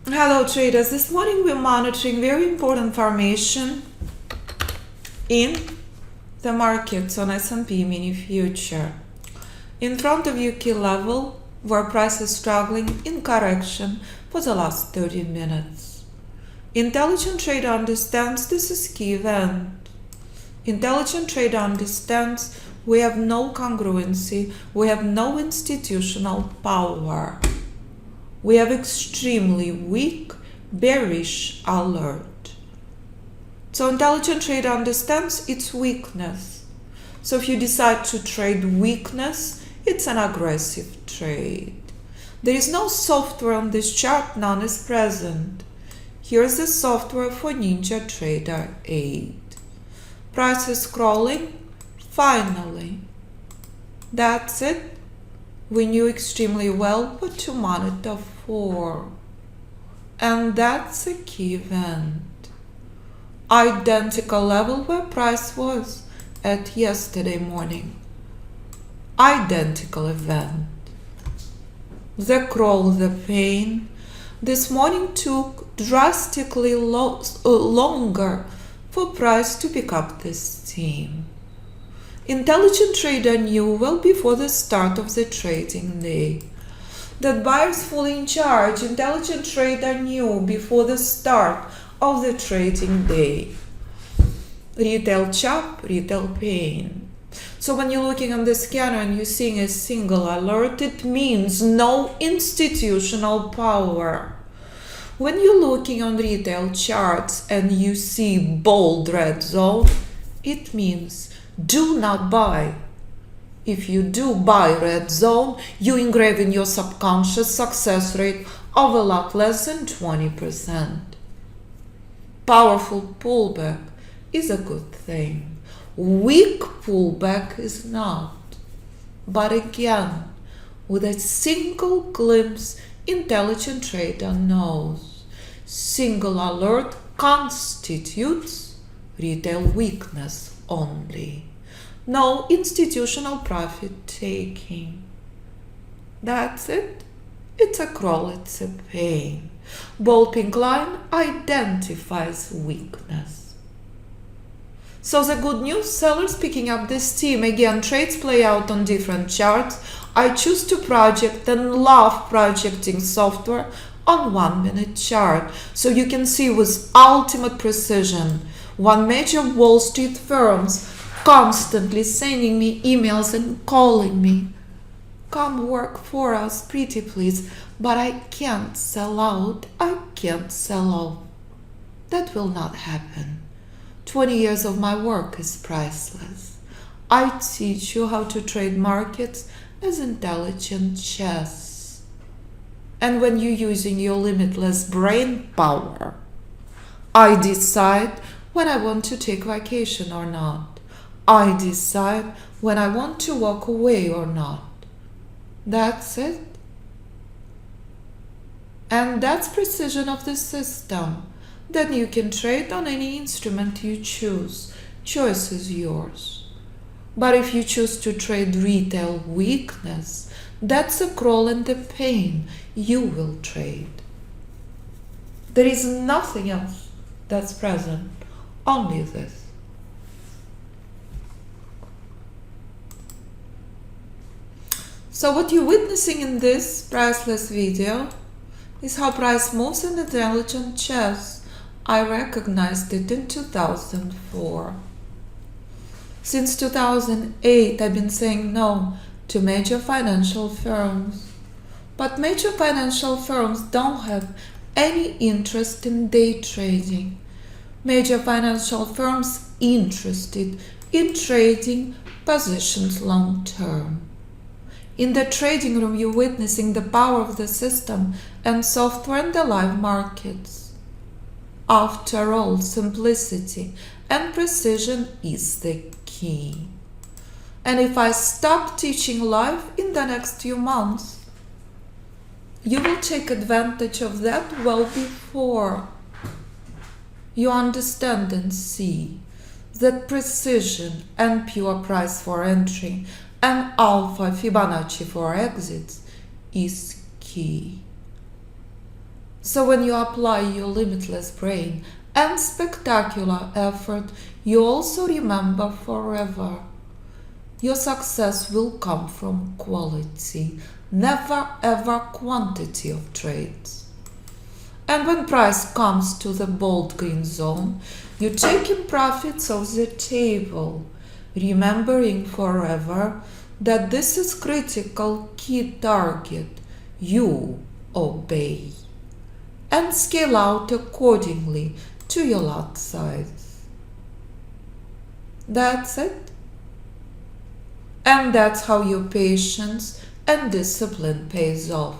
Hello traders, this morning we're monitoring very important formation in the markets on S&P mini future. In front of you key level where price is struggling in correction for the last 30 minutes. Intelligent trader understands this is key event. Intelligent trader understands we have no congruency, we have no institutional power. We have extremely weak, bearish alert. So intelligent trader understands its weakness. So if you decide to trade weakness, it's an aggressive trade. There is no software on this chart, none is present. Here's the software for NinjaTrader 8. Price is scrolling, finally. That's it. We knew extremely well what to monitor for. And that's a key event. Identical level where price was at yesterday morning. Identical event. The crawl, the pain. This morning took drastically longer for price to pick up this steam. Intelligent trader knew well before the start of the trading day that buyers fully in charge. Intelligent trader knew before the start of the trading day. Retail chop, retail pain. So when you're looking on the scanner and you're seeing a single alert, it means no institutional power. When you're looking on retail charts and you see bold red zone, it means do not buy. If you do buy red zone, you engrave in your subconscious success rate of a lot less than 20%. Powerful pullback is a good thing. Weak pullback is not. But again, with a single glimpse, intelligent trader knows single alert constitutes retail weakness only. No institutional profit taking. That's it. It's a crawl, it's a pain. Bold pink line identifies weakness. So the good news, sellers picking up this steam. Again, trades play out on different charts. I choose to project and love projecting software on 1 minute chart. So you can see with ultimate precision. One major Wall Street firms constantly sending me emails and calling me. Come work for us, pretty please, but I can't sell out. I can't sell off. That will not happen. 20 years of my work is priceless. I teach you how to trade markets as intelligent chess. And when you're using your limitless brain power, I decide when I want to take vacation or not. I decide when I want to walk away or not. That's it. And that's precision of the system. Then you can trade on any instrument you choose. Choice is yours. But if you choose to trade retail weakness, that's a crawl and a pain you will trade. There is nothing else that's present, only this. So what you're witnessing in this priceless video is how price moves in intelligent chess. I recognized it in 2004. Since 2008, I've been saying no to major financial firms. But major financial firms don't have any interest in day trading. Major financial firms interested in trading positions long term. In the trading room, you're witnessing the power of the system and software in the live markets. After all, simplicity and precision is the key. And if I stop teaching live in the next few months, you will take advantage of that well before you understand and see that precision and pure price for entry and alpha Fibonacci for exits is key. So when you apply your limitless brain and spectacular effort, you also remember forever. Your success will come from quality, never ever quantity of trades. And when price comes to the bold green zone, you take in profits off the table, remembering forever that this is critical key target. You obey and scale out accordingly to your lot size. That's it. And that's how your patience and discipline pays off.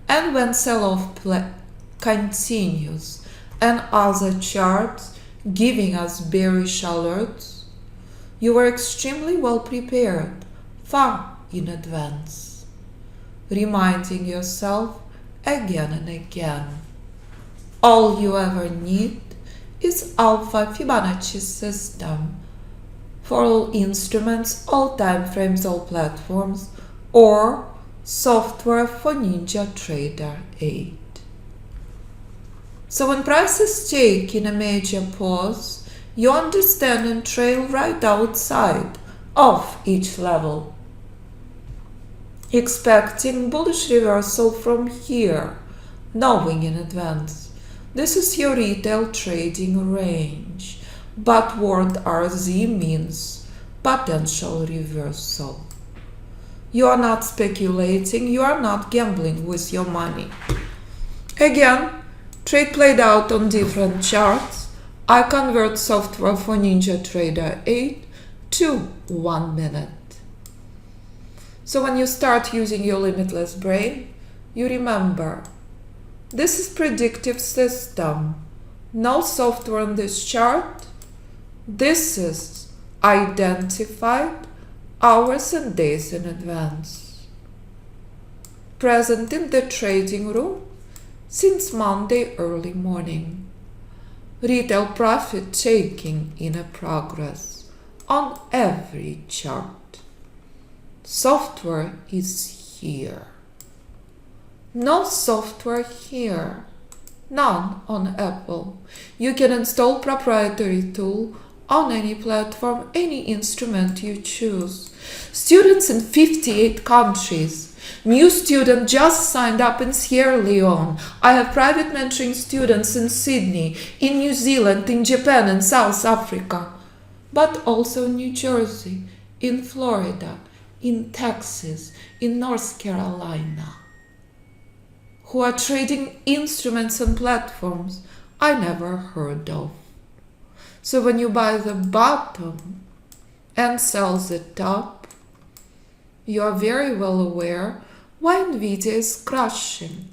And when sell-off continues and other charts giving us bearish alerts, you are extremely well prepared, far in advance, reminding yourself again and again. All you ever need is Alpha Fibonacci system for all instruments, all time frames, all platforms, or software for NinjaTrader 8. So when prices take in a major pause, you understand and trail right outside of each level, expecting bullish reversal from here, knowing in advance. This is your retail trading range, but word RZ means potential reversal. You are not speculating, you are not gambling with your money. Again, trade played out on different charts. I convert software for NinjaTrader 8 to 1 minute. So when you start using your limitless brain, you remember, this is predictive system. No software on this chart. This is identified hours and days in advance. Present in the trading room since Monday early morning. Retail profit taking in a progress on every chart. Software is here. No software here. None on Apple. You can install proprietary tool on any platform, any instrument you choose. Students in 58 countries. New student just signed up in Sierra Leone. I have private mentoring students in Sydney, in New Zealand, in Japan, and South Africa, but also in New Jersey, in Florida, in Texas, in North Carolina, who are trading instruments and platforms I never heard of. So when you buy the bottom and sell the top, you are very well aware why Nvidia is crashing.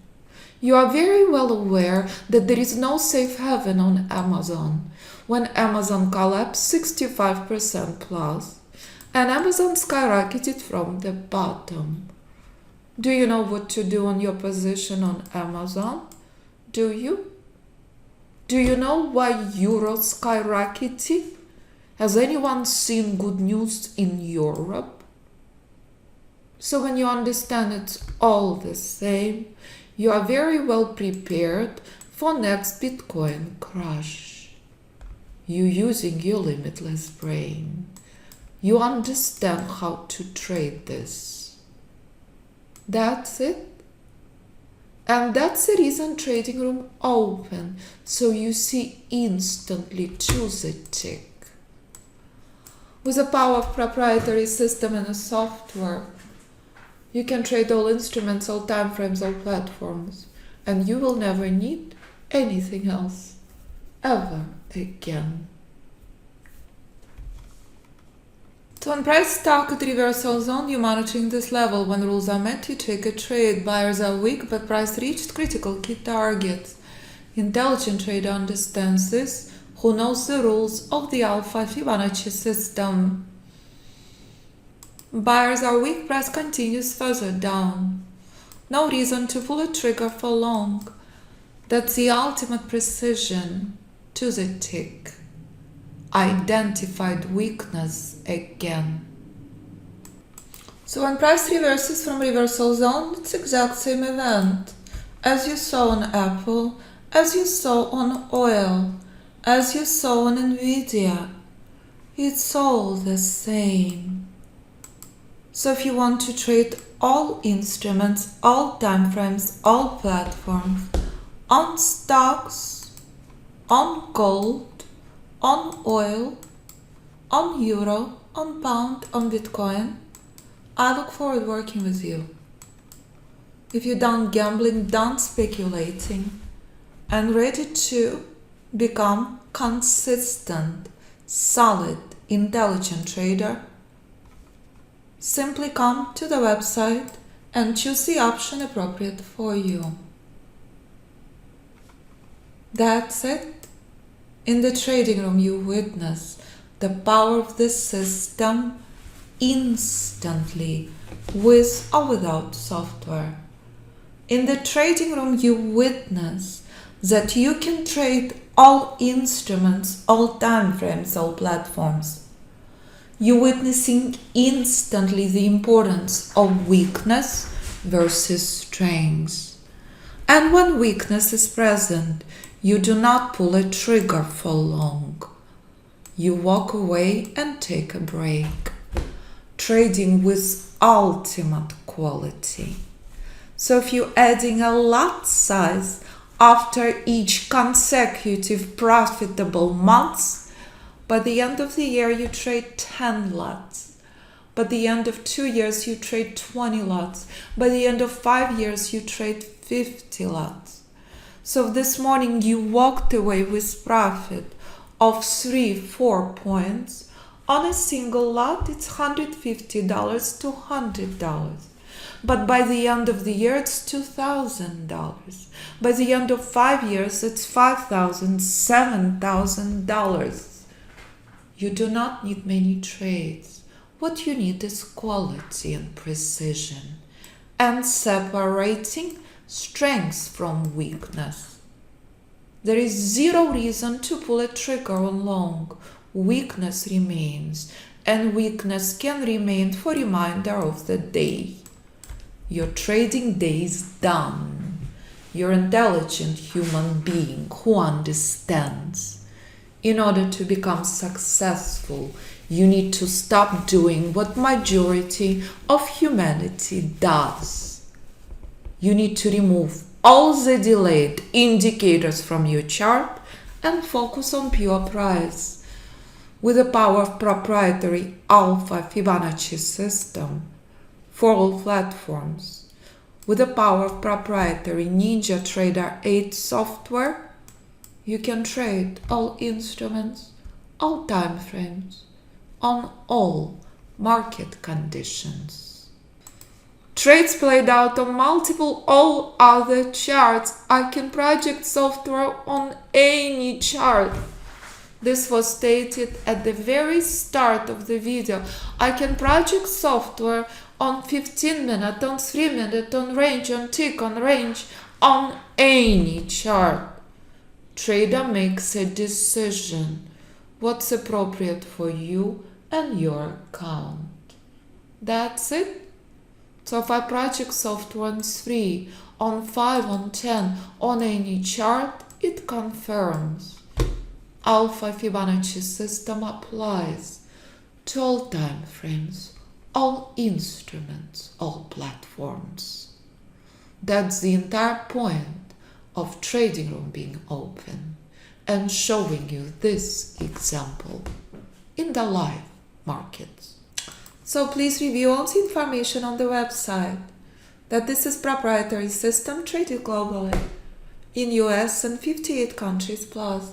You are very well aware that there is no safe haven on Amazon. When Amazon collapsed 65% plus, and Amazon skyrocketed from the bottom. Do you know what to do on your position on Amazon? Do you? Do you know why Euro skyrocketed? Has anyone seen good news in Europe? So when you understand it's all the same, you are very well prepared for next Bitcoin crash. You using your limitless brain. You understand how to trade this. That's it. And that's the reason trading room open, so you see instantly to the tick. With the power of proprietary system and a software, you can trade all instruments, all time frames, all platforms, and you will never need anything else ever again. So when price target reversal zone, you're monitoring this level. When rules are met, you take a trade. Buyers are weak, but price reached critical key targets. Intelligent trader understands this, who knows the rules of the Alpha Fibonacci system. Buyers are weak, price continues further down. No reason to pull a trigger for long. That's the ultimate precision to the tick. Identified weakness again. So when price reverses from reversal zone, it's exact same event. As you saw on Apple, as you saw on oil, as you saw on Nvidia, it's all the same. So if you want to trade all instruments, all time frames, all platforms, on stocks, on gold, on oil, on euro, on pound, on Bitcoin, I look forward working with you. If you're done gambling, done speculating, and ready to become consistent, solid, intelligent trader, simply come to the website and choose the option appropriate for you. That's it. In the trading room, you witness the power of the system instantly, with or without software. In the trading room, you witness that you can trade all instruments, all time frames, all platforms. You're witnessing instantly the importance of weakness versus strength. And when weakness is present, you do not pull a trigger for long. You walk away and take a break. Trading with ultimate quality. So if you're adding a lot size after each consecutive profitable month, by the end of the year you trade 10 lots. By the end of 2 years you trade 20 lots. By the end of 5 years you trade 50 lots. So this morning you walked away with profit of 3-4 points. On a single lot, it's $150 to $100. But by the end of the year, it's $2,000. By the end of 5 years, it's $5,000, $7,000. You do not need many trades. What you need is quality and precision, and separating strength from weakness. There is zero reason to pull a trigger on long. Weakness remains, and weakness can remain for remainder of the day. Your trading day is done. You're an intelligent human being who understands. In order to become successful, you need to stop doing what majority of humanity does. You need to remove all the delayed indicators from your chart and focus on pure price. With the power of proprietary Alpha Fibonacci system for all platforms, with the power of proprietary NinjaTrader 8 software, you can trade all instruments, all time frames, on all market conditions. Trades played out on multiple all other charts. I can project software on any chart. This was stated at the very start of the video. I can project software on 15 minute, on 3 minute, on range, on tick, on range, on any chart. Trader makes a decision what's appropriate for you and your account. That's it. So if I project software on 3, on 5, on 10, on any chart, it confirms. Alpha Fibonacci system applies to all time frames, all instruments, all platforms. That's the entire point of trading room being open and showing you this example in the live markets. So please review all the information on the website, that this is proprietary system traded globally in US and 58 countries plus.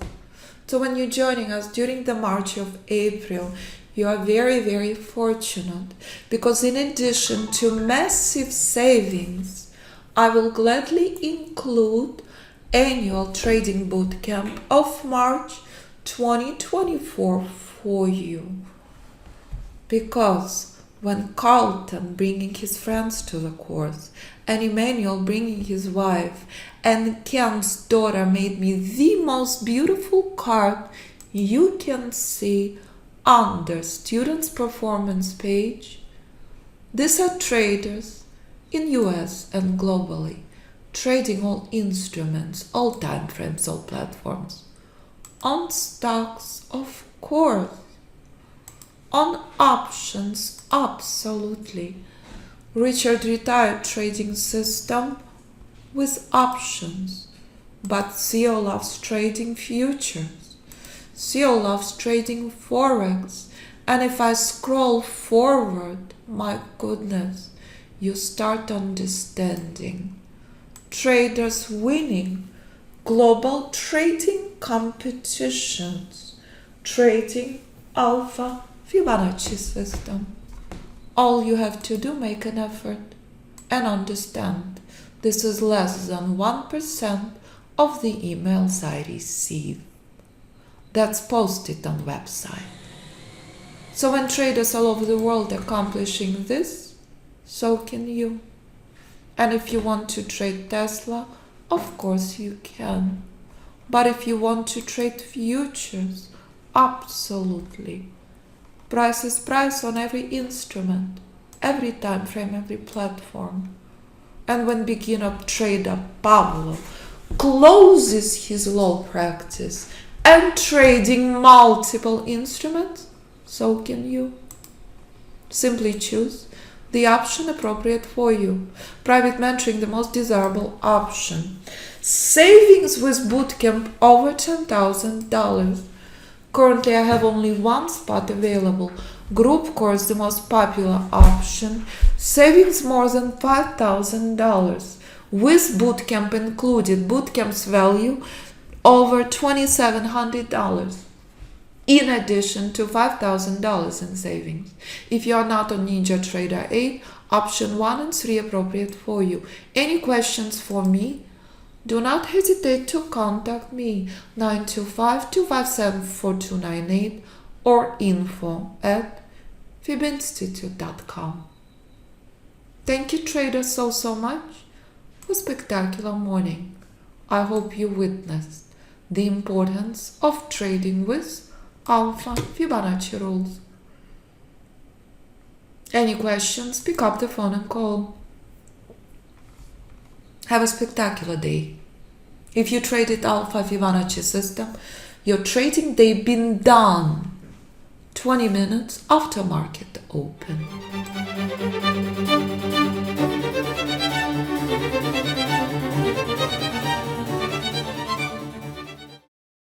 So when you're joining us during the March of April, you are very, very fortunate, because in addition to massive savings, I will gladly include annual trading bootcamp of March 2024 for you. Because when Carlton bringing his friends to the course, and Emmanuel bringing his wife, and Ken's daughter made me the most beautiful card you can see on the students' performance page, These are traders in US and globally, trading all instruments, all time frames, all platforms. On stocks, of course. On options, absolutely. Richard retired trading system with options, but Theo loves trading futures. Theo loves trading forex, and if I scroll forward, my goodness, you start understanding. Traders winning global trading competitions, trading alpha Fibonacci system. All you have to do, make an effort and understand this is less than 1% of the emails I receive. That's posted on website. So when traders all over the world are accomplishing this, so can you. And if you want to trade Tesla, of course you can. But if you want to trade futures, absolutely. Price is price on every instrument, every time frame, every platform. And when beginner trader Pablo closes his low practice and trading multiple instruments, so can you. Simply choose the option appropriate for you. Private mentoring, the most desirable option. Savings with bootcamp over $10,000. Currently I have only one spot available. Group course, the most popular option. Savings more than $5,000. With bootcamp included. Bootcamp's value over $2,700. In addition to $5,000 in savings. If you are not on Ninja Trader 8, option 1 and 3 appropriate for you. Any questions for me? Do not hesitate to contact me 925-257-4298 or info@fibinstitute.com. Thank you traders so much for a spectacular morning. I hope you witnessed the importance of trading with alpha Fibonacci rules. Any questions? Pick up the phone and call. Have a spectacular day. If you traded alpha Fibonacci system, your trading day been done 20 minutes after market open.